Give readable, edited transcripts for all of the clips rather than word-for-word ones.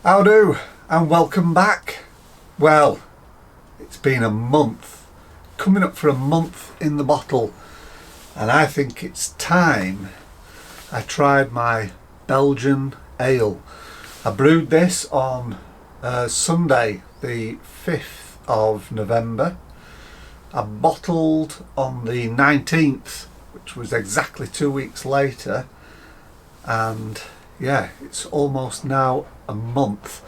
How do, and welcome back. Well, it's been a month, coming up for a month in the bottle, and I think it's time I tried my Belgian ale. I brewed this on Sunday the 5th of November. I bottled on the 19th, which was exactly 2 weeks later, and yeah, it's almost now a month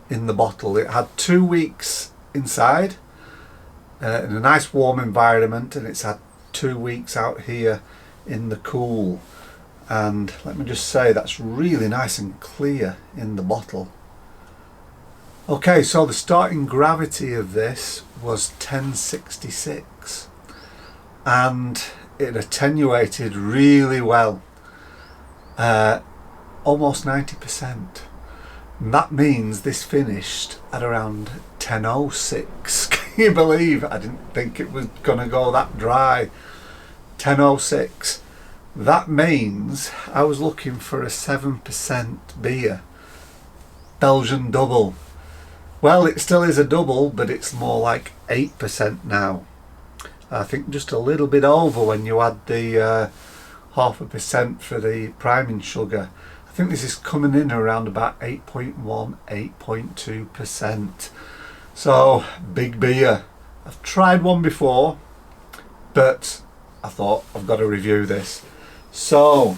in the bottle. It had 2 weeks inside in a nice warm environment, and it's had 2 weeks out here in the cool. And let me just say, that's really nice and clear in the bottle. Okay, so the starting gravity of this was 1066, and it attenuated really well, almost 90%. And that means this finished at around 1006. Can you believe? I didn't think it was going to go that dry. 1006. That means I was looking for a 7% beer. Belgian Dubbel. Well, it still is a double, but it's more like 8% now. I think just a little bit over when you add the 0.5% for the priming sugar. I think this is coming in around about 8.1, 8.2%. So, big beer. I've tried one before, but I thought I've got to review this. So,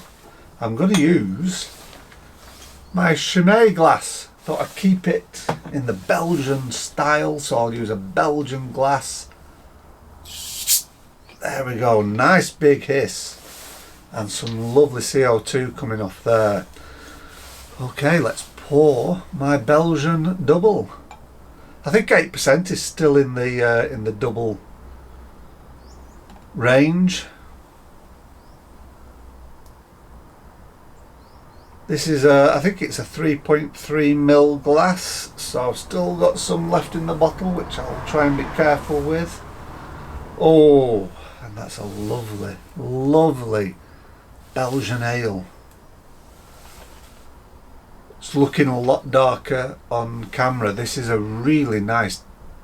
I'm going to use my Chimay glass. Thought I'd keep it in the Belgian style, so I'll use a Belgian glass. There we go, nice big hiss, and some lovely CO2 coming off there. Okay, let's pour my Belgian Dubbel. I think 8% is still in the double range. This is I think it's a 3.3 ml glass, so I've still got some left in the bottle, which I'll try and be careful with. Oh, and that's a lovely, lovely Belgian ale. It's looking a lot darker on camera. This is a really nice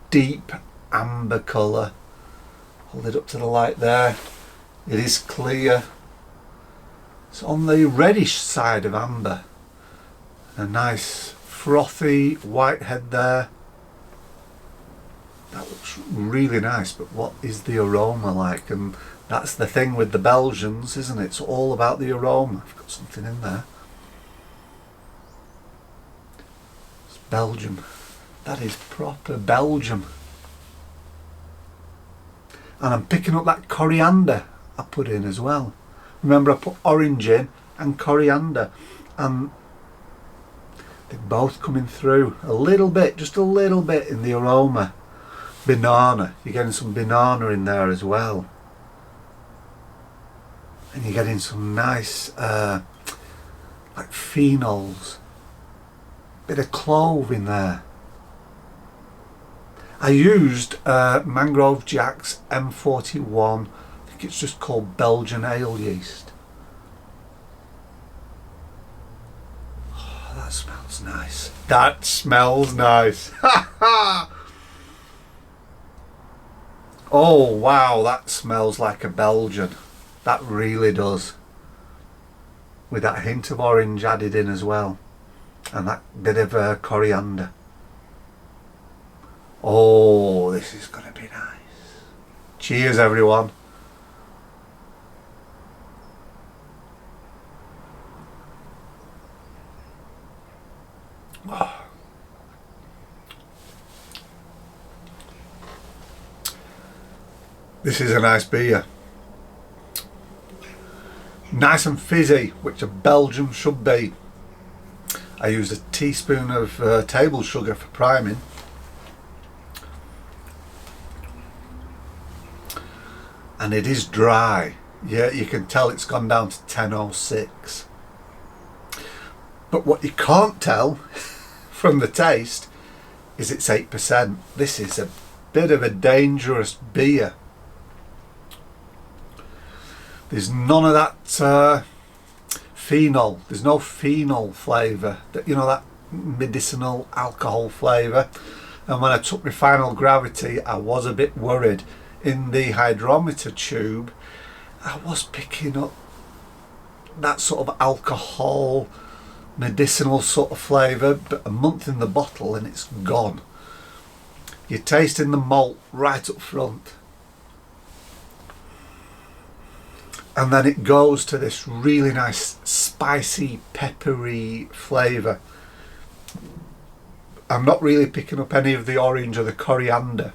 deep amber colour. Hold it up to the light there. It is clear. It's on the reddish side of amber. A nice frothy white head there. That looks really nice, but what is the aroma like? And that's the thing with the Belgians, isn't it? It's all about the aroma. I've got something in there. It's Belgium. That is proper Belgium. And I'm picking up that coriander I put in as well. Remember, I put orange in and coriander, and they're both coming through a little bit, just a little bit in the aroma. Banana, you're getting some banana in there as well, and you're getting some nice like phenols, bit of clove in there. I used Mangrove Jack's M41. It's just called Belgian ale yeast. Oh, that smells nice. That smells nice. Oh wow, that smells like a Belgian. That really does. With that hint of orange added in as well, and that bit of coriander. Oh, this is going to be nice. Cheers, everyone. Oh. This is a nice beer. Nice and fizzy, which a Belgian should be. I used a teaspoon of table sugar for priming. And it is dry. Yeah, you can tell it's gone down to 1006. But what you can't tell from the taste is it's 8%. This is a bit of a dangerous beer. There's none of that phenol. There's no phenol flavour. That, you know, that medicinal alcohol flavour. And when I took my final gravity, I was a bit worried. In the hydrometer tube, I was picking up that sort of alcohol, medicinal sort of flavour, but a month in the bottle and it's gone. You're tasting the malt right up front. And then it goes to this really nice spicy, peppery flavour. I'm not really picking up any of the orange or the coriander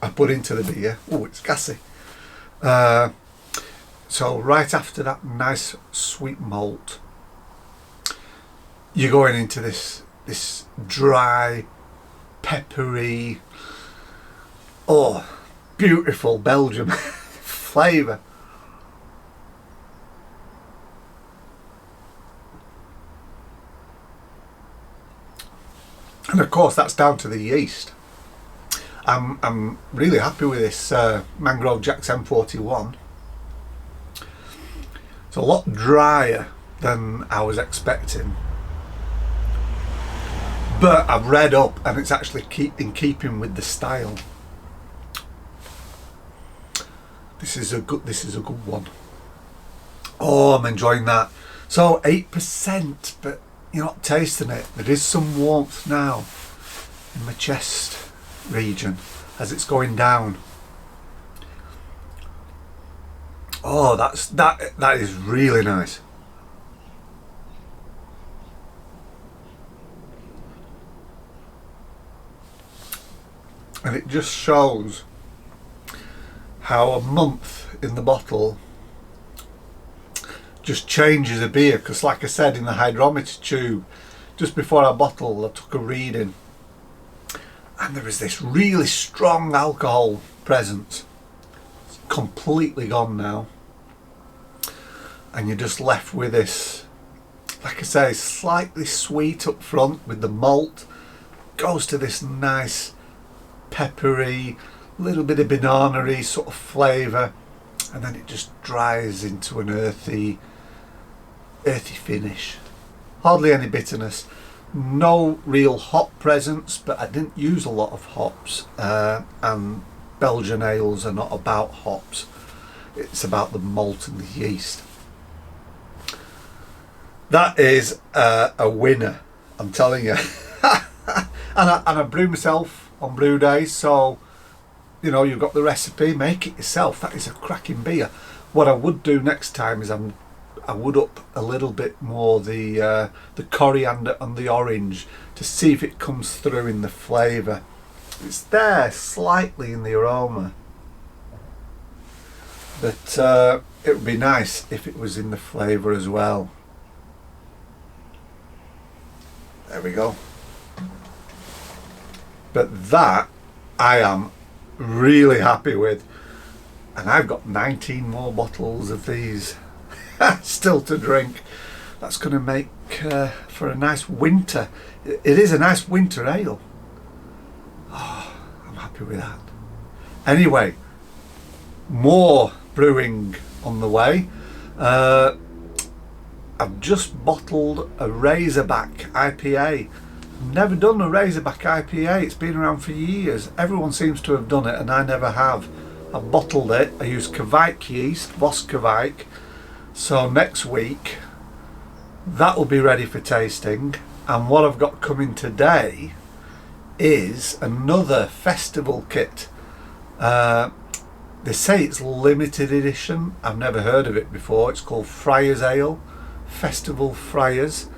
I put into the beer. Oh, it's gassy. So right after that nice sweet malt, you're going into this dry, peppery, oh, beautiful Belgian flavour. And of course that's down to the yeast. I'm really happy with this Mangrove Jack's M41. It's a lot drier than I was expecting. But I've read up and it's actually in keeping with the style. This is a good one. Oh, I'm enjoying that. So 8%, but you're not tasting it. There is some warmth now in my chest region as it's going down. Oh, that is really nice. And it just shows how a month in the bottle just changes a beer, because like I said, in the hydrometer tube, just before I bottled, I took a reading and there was this really strong alcohol presence. It's completely gone now, and you're just left with this, like I say, slightly sweet up front with the malt, goes to this nice peppery, little bit of banana-y sort of flavour, and then it just dries into an earthy finish. Hardly any bitterness, no real hop presence, but I didn't use a lot of hops, and Belgian ales are not about hops, it's about the malt and the yeast. That is a winner, I'm telling you. and I brew myself on brew days, so you know, you've got the recipe, make it yourself. That is a cracking beer. What I would do next time is I would up a little bit more the coriander and the orange to see if it comes through in the flavour. It's there slightly in the aroma, but it would be nice if it was in the flavour as well. There we go. But that I am really happy with, and I've got 19 more bottles of these still to drink. That's going to make for a nice winter. It is a nice winter ale. Oh, I'm happy with that. Anyway, more brewing on the way. I've just bottled a Razorback IPA. Never done a Razorback IPA. It's been around for years. Everyone seems to have done it and I never have. I've bottled it. I use Kvike yeast, Voss Kvike. So next week that will be ready for tasting. And what I've got coming today is another festival kit. They say it's limited edition. I've never heard of it before. It's called Friars Ale, Festival Friars.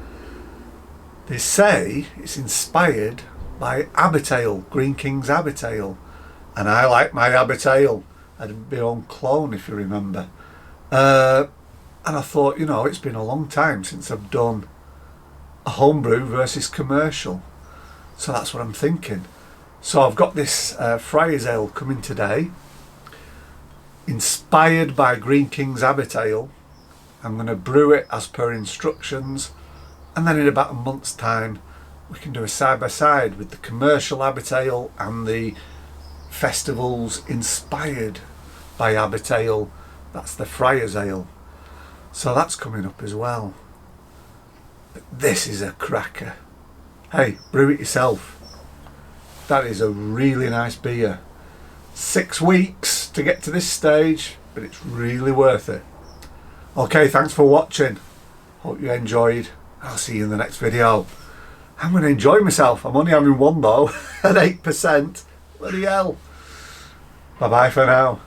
They say it's inspired by Abbot Ale, Green King's Abbot Ale, and I like my Abbot Ale. I had my own clone, if you remember, and I thought, you know, it's been a long time since I've done a homebrew versus commercial, so that's what I'm thinking. So I've got this Friars Ale coming today, inspired by Green King's Abbot Ale. I'm going to brew it as per instructions, and then in about a month's time we can do a side by side with the commercial Abbot Ale and the festivals inspired by Abbot Ale. That's the Friars Ale. So that's coming up as well. But this is a cracker. hey, brew it yourself. That is a really nice beer. 6 weeks to get to this stage, but it's really worth it. Okay, thanks for watching. Hope you enjoyed. I'll see you in the next video. I'm going to enjoy myself. I'm only having one though, at 8%. Bloody hell. Bye bye for now.